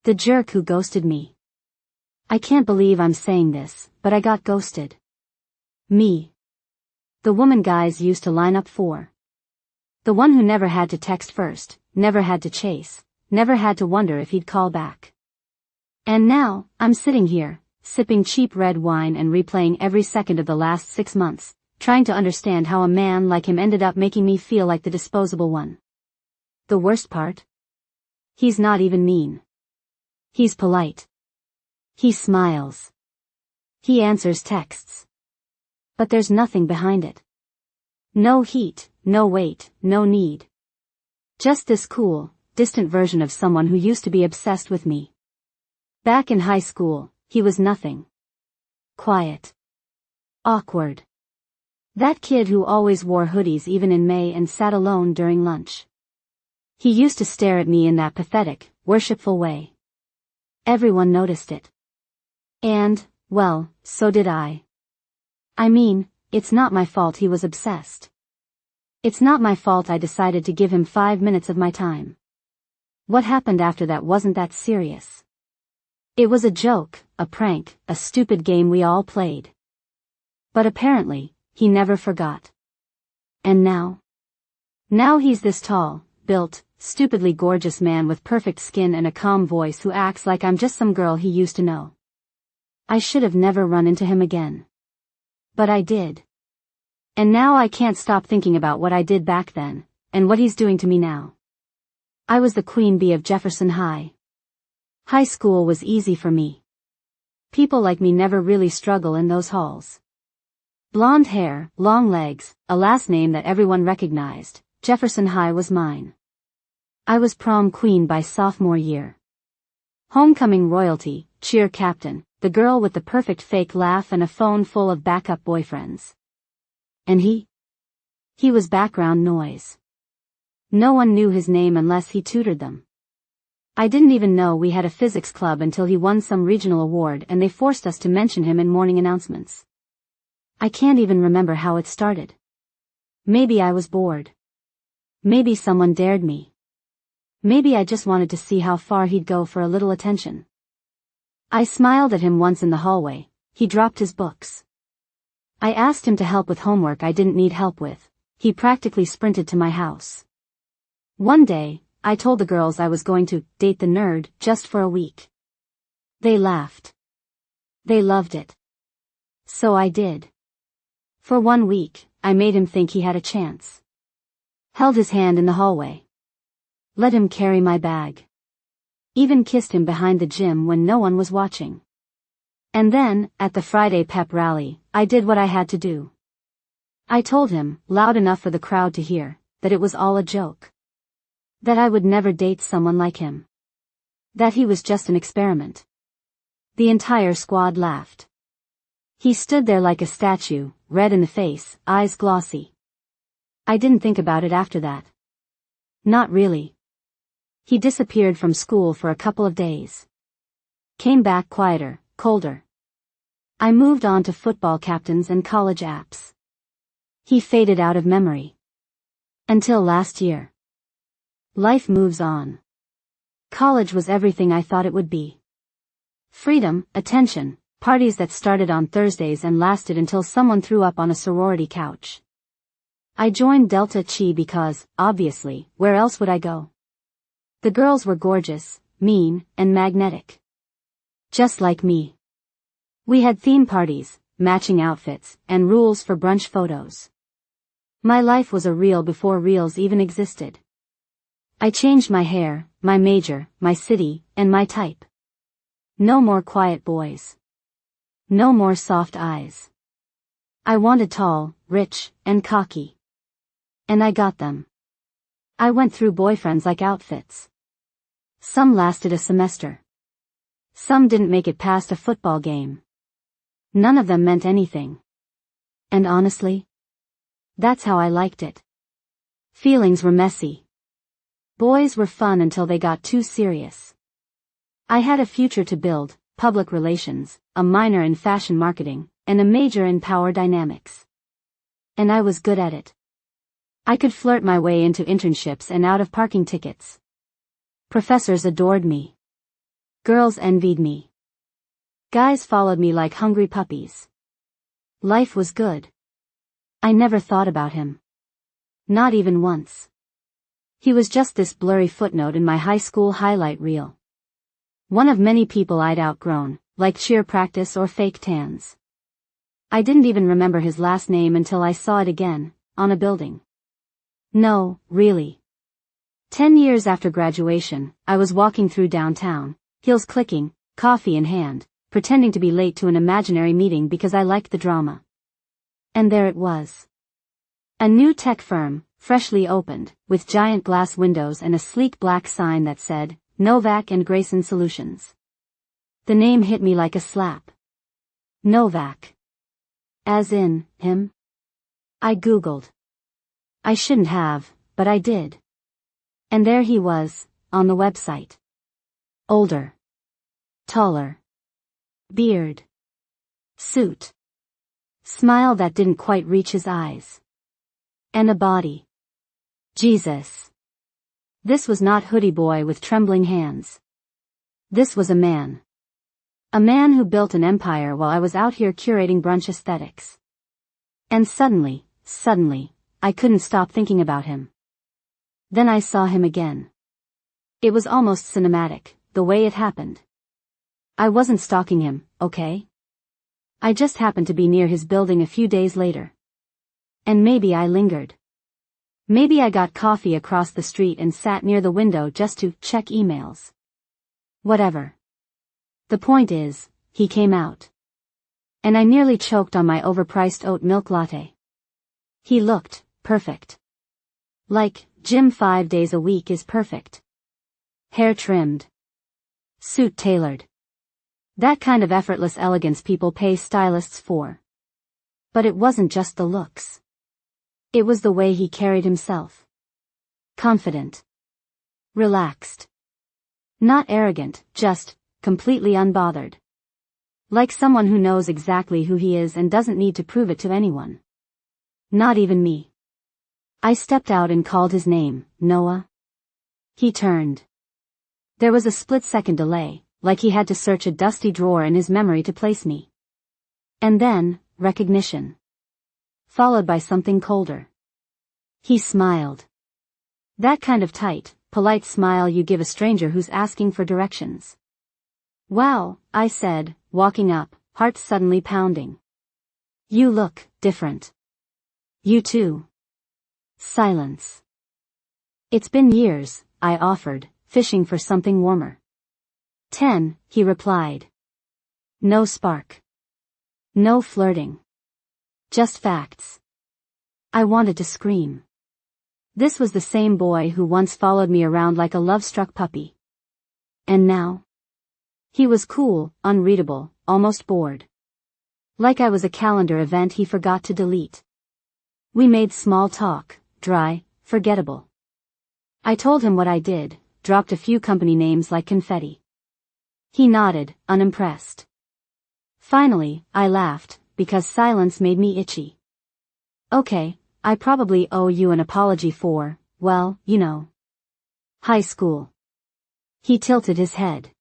The jerk who ghosted me. I can't believe I'm saying this, but I got ghosted. Me. The woman guys used to line up for. The one who never had to text first, never had to chase, never had to wonder if he'd call back. And now, I'm sitting here, sipping cheap red wine and replaying every second of the last 6 months, trying to understand how a man like him ended up making me feel like the disposable one. The worst part? He's not even mean. He's polite. He smiles. He answers texts. But there's nothing behind it. No heat, no weight, no need. Just this cool, distant version of someone who used to be obsessed with me. Back in high school, he was nothing. Quiet. Awkward. That kid who always wore hoodies even in May and sat alone during lunch. He used to stare at me in that pathetic, worshipful way. Everyone noticed it. And, well, so did I. I mean, it's not my fault he was obsessed. It's not my fault I decided to give him 5 minutes of my time. What happened after that wasn't that serious. It was a joke, a prank, a stupid game we all played. But apparently, he never forgot. And now? Now he's this tall, built, stupidly gorgeous man with perfect skin and a calm voice who acts like I'm just some girl he used to know. I should have never run into him again. But I did. And now I can't stop thinking about what I did back then, and what he's doing to me now. I was the queen bee of Jefferson High. High school was easy for me. People like me never really struggle in those halls. Blonde hair, long legs, a last name that everyone recognized, Jefferson High was mine. I was prom queen by sophomore year. Homecoming royalty, cheer captain, the girl with the perfect fake laugh and a phone full of backup boyfriends. And he? He was background noise. No one knew his name unless he tutored them. I didn't even know we had a physics club until he won some regional award and they forced us to mention him in morning announcements. I can't even remember how it started. Maybe I was bored. Maybe someone dared me. Maybe I just wanted to see how far he'd go for a little attention. I smiled at him once in the hallway. He dropped his books. I asked him to help with homework I didn't need help with. He practically sprinted to my house. One day, I told the girls I was going to date the nerd just for a week. They laughed. They loved it. So I did. For 1 week, I made him think he had a chance. Held his hand in the hallway. Let him carry my bag. Even kissed him behind the gym when no one was watching. And then, at the Friday pep rally, I did what I had to do. I told him, loud enough for the crowd to hear, that it was all a joke. That I would never date someone like him. That he was just an experiment. The entire squad laughed. He stood there like a statue, red in the face, eyes glossy. I didn't think about it after that. Not really. He disappeared from school for a couple of days. Came back quieter, colder. I moved on to football captains and college apps. He faded out of memory. Until last year. Life moves on. College was everything I thought it would be. Freedom, attention, parties that started on Thursdays and lasted until someone threw up on a sorority couch. I joined Delta Chi because, obviously, where else would I go? The girls were gorgeous, mean, and magnetic. Just like me. We had theme parties, matching outfits, and rules for brunch photos. My life was a reel before reels even existed. I changed my hair, my major, my city, and my type. No more quiet boys. No more soft eyes. I wanted tall, rich, and cocky. And I got them. I went through boyfriends like outfits. Some lasted a semester. Some didn't make it past a football game. None of them meant anything. And honestly, that's how I liked it. Feelings were messy. Boys were fun until they got too serious. I had a future to build, public relations, a minor in fashion marketing, and a major in power dynamics. And I was good at it. I could flirt my way into internships and out of parking tickets. Professors adored me. Girls envied me. Guys followed me like hungry puppies. Life was good. I never thought about him. Not even once. He was just this blurry footnote in my high school highlight reel. One of many people I'd outgrown, like cheer practice or fake tans. I didn't even remember his last name until I saw it again, on a building. No, really. 10 years after graduation, I was walking through downtown, heels clicking, coffee in hand, pretending to be late to an imaginary meeting because I liked the drama. And there it was. A new tech firm, freshly opened, with giant glass windows and a sleek black sign that said, Novak and Grayson Solutions. The name hit me like a slap. Novak. As in, him? I googled. I shouldn't have, but I did. And there he was, on the website. Older. Taller. Beard. Suit. Smile that didn't quite reach his eyes. And a body. Jesus. This was not hoodie boy with trembling hands. This was a man. A man who built an empire while I was out here curating brunch aesthetics. And suddenly, I couldn't stop thinking about him. Then I saw him again. It was almost cinematic, the way it happened. I wasn't stalking him, okay? I just happened to be near his building a few days later. And maybe I lingered. Maybe I got coffee across the street and sat near the window just to check emails. Whatever. The point is, he came out. And I nearly choked on my overpriced oat milk latte. He looked perfect. Like, gym 5 days a week is perfect. Hair trimmed. Suit tailored. That kind of effortless elegance people pay stylists for. But it wasn't just the looks. It was the way he carried himself. Confident. Relaxed. Not arrogant, just completely unbothered. Like someone who knows exactly who he is and doesn't need to prove it to anyone. Not even me. I stepped out and called his name, Noah. He turned. There was a split-second delay, like he had to search a dusty drawer in his memory to place me. And then, recognition. Followed by something colder. He smiled. That kind of tight, polite smile you give a stranger who's asking for directions. Wow, I said, walking up, heart suddenly pounding. You look different. You too. Silence. It's been years, I offered, fishing for something warmer. 10, he replied. No spark. No flirting. Just facts. I wanted to scream. This was the same boy who once followed me around like a love-struck puppy. And now? He was cool, unreadable, almost bored. Like I was a calendar event he forgot to delete. We made small talk, dry, forgettable. I told him what I did, dropped a few company names like confetti. He nodded, unimpressed. Finally, I laughed, because silence made me itchy. Okay, I probably owe you an apology for, well, you know. High school. He tilted his head.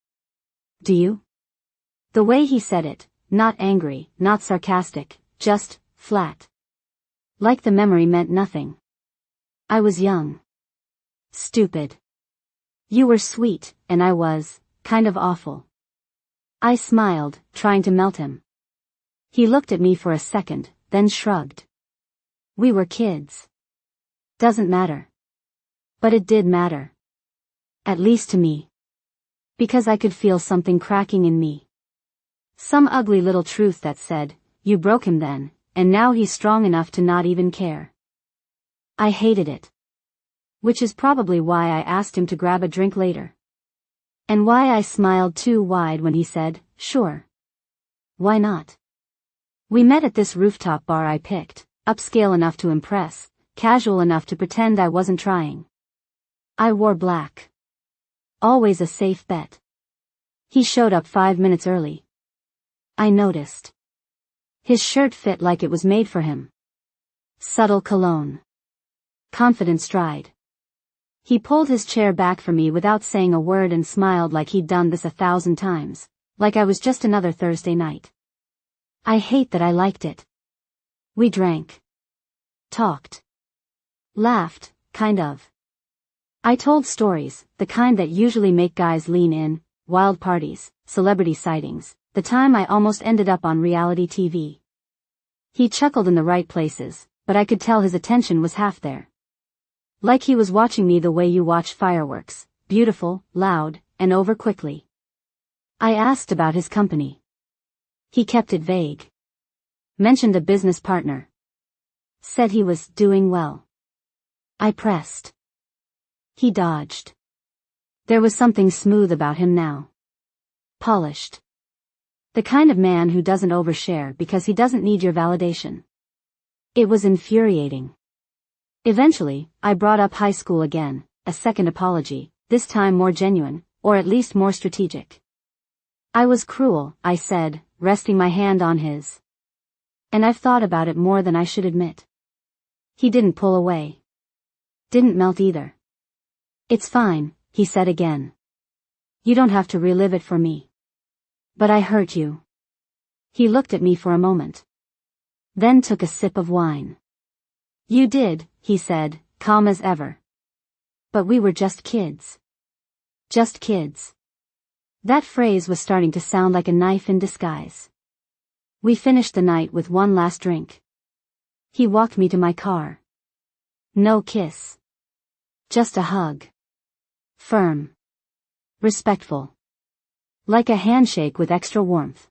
Do you? The way he said it, not angry, not sarcastic, just, flat. Like the memory meant nothing. I was young. Stupid. You were sweet, and I was, kind of awful. I smiled, trying to melt him. He looked at me for a second, then shrugged. We were kids. Doesn't matter. But it did matter. At least to me. Because I could feel something cracking in me. Some ugly little truth that said, you broke him then, and now he's strong enough to not even care. I hated it. Which is probably why I asked him to grab a drink later. And why I smiled too wide when he said, sure. Why not? We met at this rooftop bar I picked, upscale enough to impress, casual enough to pretend I wasn't trying. I wore black. Always a safe bet. He showed up 5 minutes early. I noticed. His shirt fit like it was made for him. Subtle cologne. Confident stride. He pulled his chair back for me without saying a word and smiled like he'd done this 1,000 times, like I was just another Thursday night. I hate that I liked it. We drank. Talked. Laughed, kind of. I told stories, the kind that usually make guys lean in, wild parties, celebrity sightings, the time I almost ended up on reality TV. He chuckled in the right places, but I could tell his attention was half there. Like he was watching me the way you watch fireworks, beautiful, loud, and over quickly. I asked about his company. He kept it vague. Mentioned a business partner. Said he was doing well. I pressed. He dodged. There was something smooth about him now. Polished. The kind of man who doesn't overshare because he doesn't need your validation. It was infuriating. Eventually, I brought up high school again, a second apology, this time more genuine, or at least more strategic. I was cruel, I said, resting my hand on his. And I've thought about it more than I should admit. He didn't pull away. Didn't melt either. It's fine, he said again. You don't have to relive it for me. But I hurt you. He looked at me for a moment. Then took a sip of wine. You did, he said, calm as ever. But we were just kids. Just kids. That phrase was starting to sound like a knife in disguise. We finished the night with one last drink. He walked me to my car. No kiss. Just a hug. Firm. Respectful. Like a handshake with extra warmth.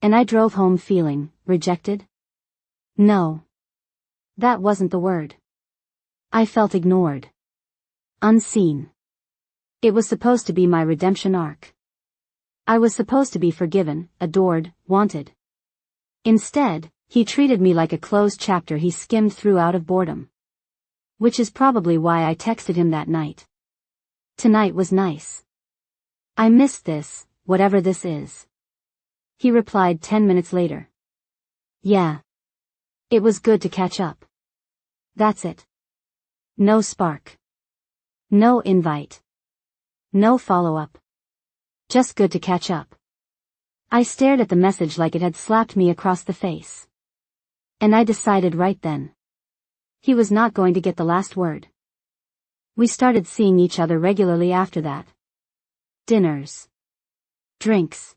And I drove home feeling, rejected? No. That wasn't the word. I felt ignored. Unseen. It was supposed to be my redemption arc. I was supposed to be forgiven, adored, wanted. Instead, he treated me like a closed chapter he skimmed through out of boredom. Which is probably why I texted him that night. Tonight was nice. I missed this, whatever this is. He replied 10 minutes later. Yeah. It was good to catch up. That's it. No spark. No invite. No follow-up. Just good to catch up. I stared at the message like it had slapped me across the face. And I decided right then. He was not going to get the last word. We started seeing each other regularly after that. Dinners. Drinks.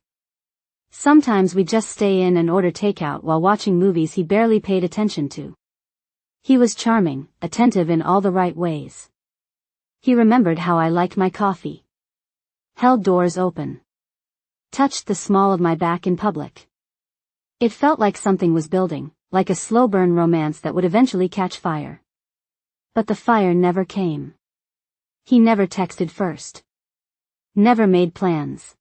Sometimes we'd just stay in and order takeout while watching movies he barely paid attention to. He was charming, attentive in all the right ways. He remembered how I liked my coffee. Held doors open. Touched the small of my back in public. It felt like something was building, like a slow burn romance that would eventually catch fire. But the fire never came. He never texted first. Never made plans.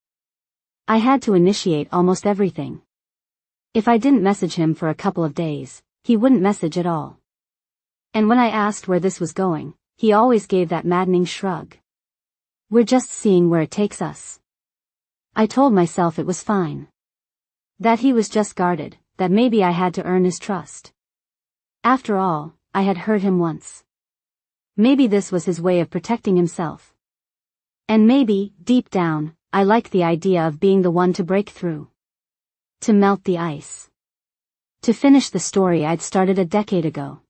I had to initiate almost everything. If I didn't message him for a couple of days, he wouldn't message at all. And when I asked where this was going, he always gave that maddening shrug. We're just seeing where it takes us. I told myself it was fine. That he was just guarded, that maybe I had to earn his trust. After all, I had hurt him once. Maybe this was his way of protecting himself. And maybe, deep down, I liked the idea of being the one to break through. To melt the ice. To finish the story I'd started a decade ago.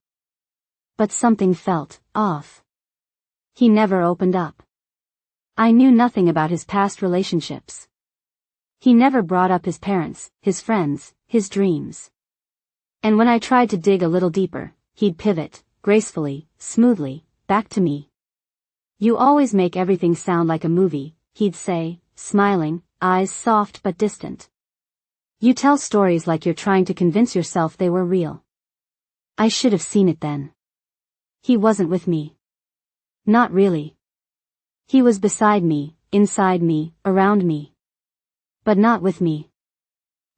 But something felt off. He never opened up. I knew nothing about his past relationships. He never brought up his parents, his friends, his dreams. And when I tried to dig a little deeper, he'd pivot, gracefully, smoothly, back to me. You always make everything sound like a movie, he'd say, smiling, eyes soft but distant. You tell stories like you're trying to convince yourself they were real. I should have seen it then. He wasn't with me. Not really. He was beside me, inside me, around me. But not with me.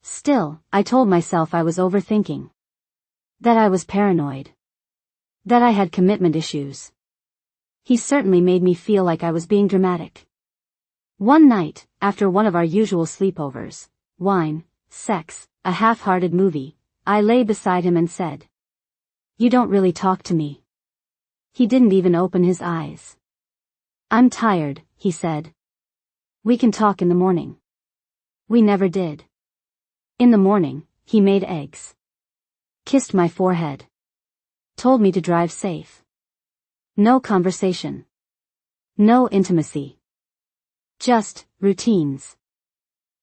Still, I told myself I was overthinking. That I was paranoid. That I had commitment issues. He certainly made me feel like I was being dramatic. One night, after one of our usual sleepovers, wine, sex, a half-hearted movie, I lay beside him and said, "You don't really talk to me." He didn't even open his eyes. I'm tired, he said. We can talk in the morning. We never did. In the morning, he made eggs. Kissed my forehead. Told me to drive safe. No conversation. No intimacy. Just routines.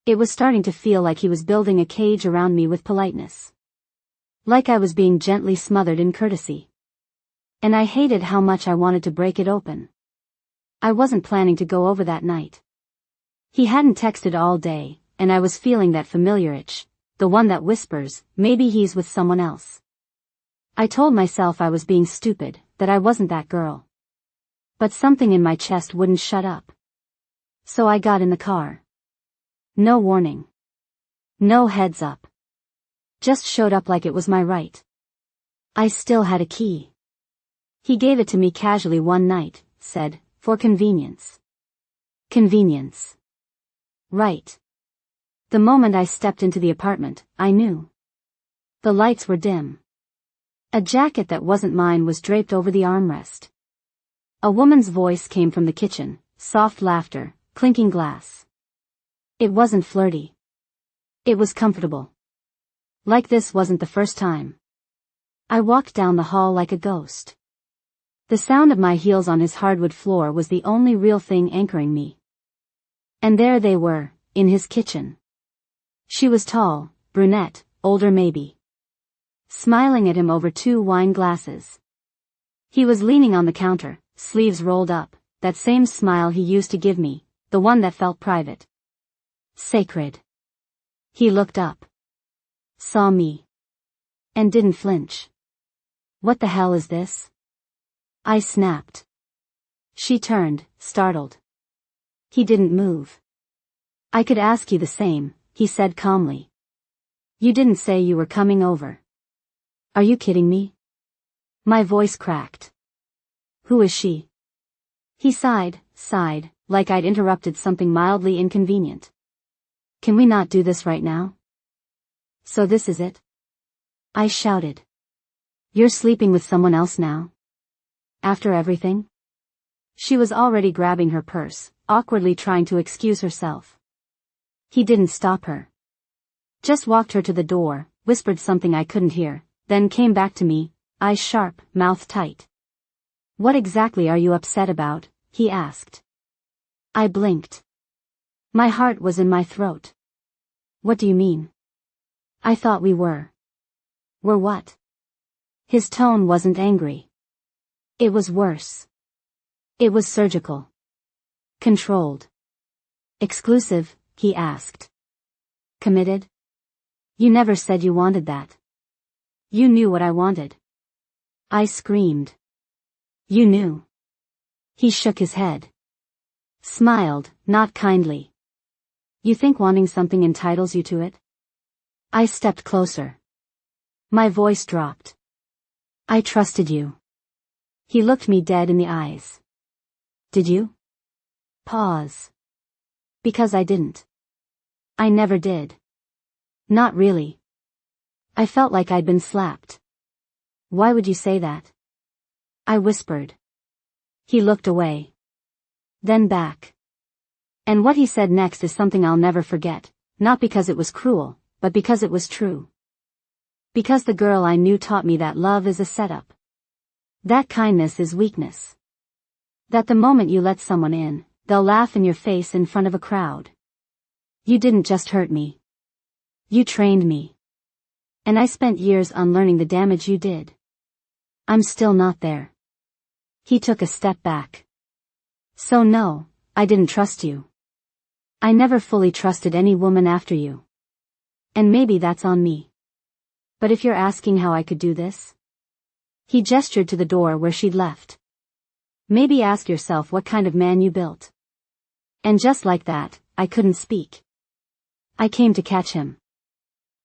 It was starting to feel like he was building a cage around me with politeness. Like I was being gently smothered in courtesy. And I hated how much I wanted to break it open. I wasn't planning to go over that night. He hadn't texted all day, and I was feeling that familiar itch, the one that whispers, maybe he's with someone else. I told myself I was being stupid, that I wasn't that girl. But something in my chest wouldn't shut up. So I got in the car. No warning. No heads up. Just showed up like it was my right. I still had a key. He gave it to me casually one night, said, for convenience. Convenience. Right. The moment I stepped into the apartment, I knew. The lights were dim. A jacket that wasn't mine was draped over the armrest. A woman's voice came from the kitchen, soft laughter, clinking glass. It wasn't flirty. It was comfortable. Like this wasn't the first time. I walked down the hall like a ghost. The sound of my heels on his hardwood floor was the only real thing anchoring me. And there they were, in his kitchen. She was tall, brunette, older maybe. Smiling at him over 2 wine glasses. He was leaning on the counter, sleeves rolled up, that same smile he used to give me, the one that felt private. Sacred. He looked up. Saw me. And didn't flinch. What the hell is this? I snapped. She turned, startled. He didn't move. I could ask you the same, he said calmly. You didn't say you were coming over. Are you kidding me? My voice cracked. Who is she? He sighed, like I'd interrupted something mildly inconvenient. Can we not do this right now? So this is it? I shouted. You're sleeping with someone else now? After everything? She was already grabbing her purse, awkwardly trying to excuse herself. He didn't stop her. Just walked her to the door, whispered something I couldn't hear, then came back to me, eyes sharp, mouth tight. What exactly are you upset about? He asked. I blinked. My heart was in my throat. What do you mean? I thought we were. Were what? His tone wasn't angry. It was worse. It was surgical. Controlled. Exclusive, he asked. Committed? You never said you wanted that. You knew what I wanted. I screamed. You knew. He shook his head. Smiled, not kindly. You think wanting something entitles you to it? I stepped closer. My voice dropped. I trusted you. He looked me dead in the eyes. Did you? Pause. Because I didn't. I never did. Not really. I felt like I'd been slapped. Why would you say that? I whispered. He looked away. Then back. And what he said next is something I'll never forget, not because it was cruel, but because it was true. Because the girl I knew taught me that love is a setup. That kindness is weakness. That the moment you let someone in, they'll laugh in your face in front of a crowd. You didn't just hurt me. You trained me. And I spent years unlearning the damage you did. I'm still not there. He took a step back. So no, I didn't trust you. I never fully trusted any woman after you. And maybe that's on me. But if you're asking how I could do this? He gestured to the door where she'd left. Maybe ask yourself what kind of man you built. And just like that, I couldn't speak. I came to catch him.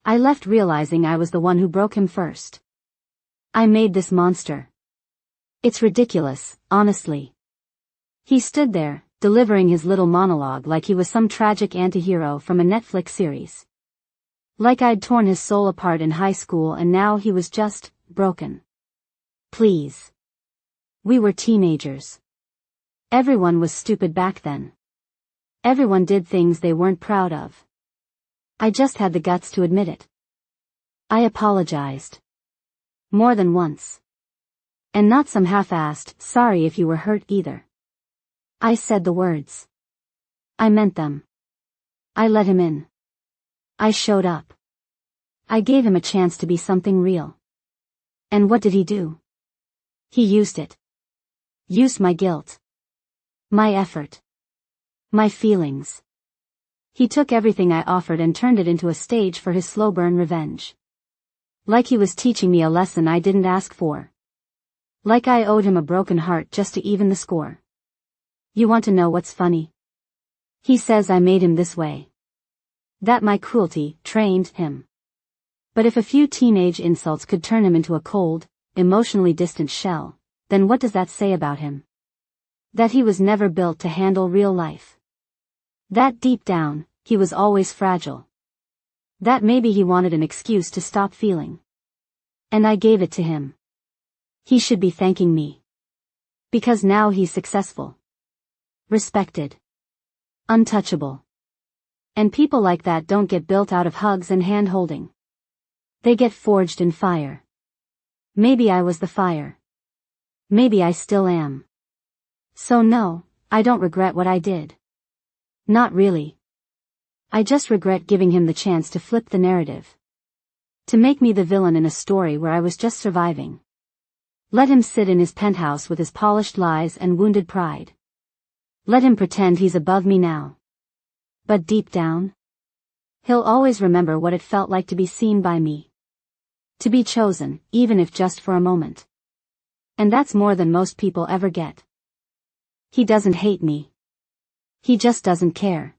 I left realizing I was the one who broke him first. I made this monster. It's ridiculous, honestly. He stood there, delivering his little monologue like he was some tragic antihero from a Netflix series. Like I'd torn his soul apart in high school and now he was just broken. Please. We were teenagers. Everyone was stupid back then. Everyone did things they weren't proud of. I just had the guts to admit it. I apologized. More than once. And not some half-assed, sorry if you were hurt either. I said the words. I meant them. I let him in. I showed up. I gave him a chance to be something real. And what did he do? He used it. Used my guilt. My effort. My feelings. He took everything I offered and turned it into a stage for his slow burn revenge. Like he was teaching me a lesson I didn't ask for. Like I owed him a broken heart just to even the score. You want to know what's funny? He says I made him this way. That my cruelty trained him. But if a few teenage insults could turn him into a cold, emotionally distant shell, then what does that say about him? That he was never built to handle real life. That deep down, he was always fragile. That maybe he wanted an excuse to stop feeling. And I gave it to him. He should be thanking me. Because now he's successful. Respected. Untouchable. And people like that don't get built out of hugs and hand-holding. They get forged in fire. Maybe I was the fire. Maybe I still am. So no, I don't regret what I did. Not really. I just regret giving him the chance to flip the narrative. To make me the villain in a story where I was just surviving. Let him sit in his penthouse with his polished lies and wounded pride. Let him pretend he's above me now. But deep down, he'll always remember what it felt like to be seen by me. To be chosen, even if just for a moment. And that's more than most people ever get. He doesn't hate me. He just doesn't care.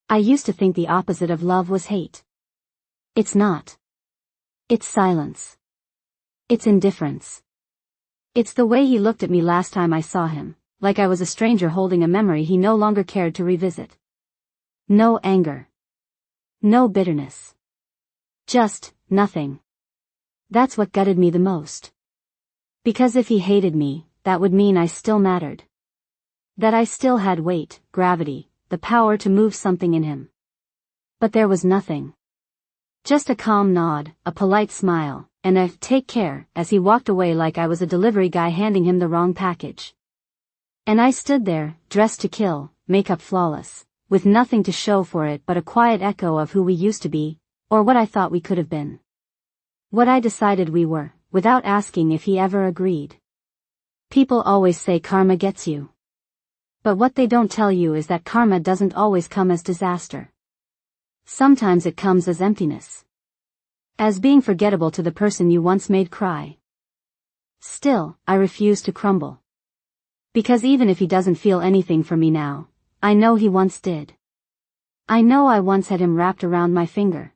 I used to think the opposite of love was hate. It's not. It's silence. It's indifference. It's the way he looked at me last time I saw him, like I was a stranger holding a memory he no longer cared to revisit. No anger. No bitterness. Just, nothing. That's what gutted me the most. Because if he hated me, that would mean I still mattered. That I still had weight, gravity, the power to move something in him. But there was nothing. Just a calm nod, a polite smile, and a "take care" as he walked away like I was a delivery guy handing him the wrong package. And I stood there, dressed to kill, makeup flawless, with nothing to show for it but a quiet echo of who we used to be, or what I thought we could have been. What I decided we were, without asking if he ever agreed. People always say karma gets you. But what they don't tell you is that karma doesn't always come as disaster. Sometimes it comes as emptiness. As being forgettable to the person you once made cry. Still, I refuse to crumble. Because even if he doesn't feel anything for me now, I know he once did. I know I once had him wrapped around my finger.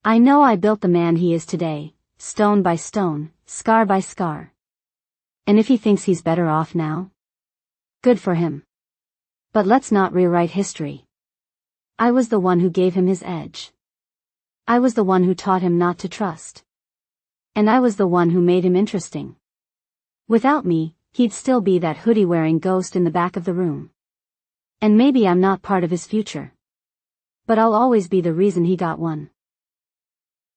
I know I built the man he is today, stone by stone, scar by scar. And if he thinks he's better off now, good for him. But let's not rewrite history. I was the one who gave him his edge. I was the one who taught him not to trust. And I was the one who made him interesting. Without me, he'd still be that hoodie-wearing ghost in the back of the room. And maybe I'm not part of his future. But I'll always be the reason he got one.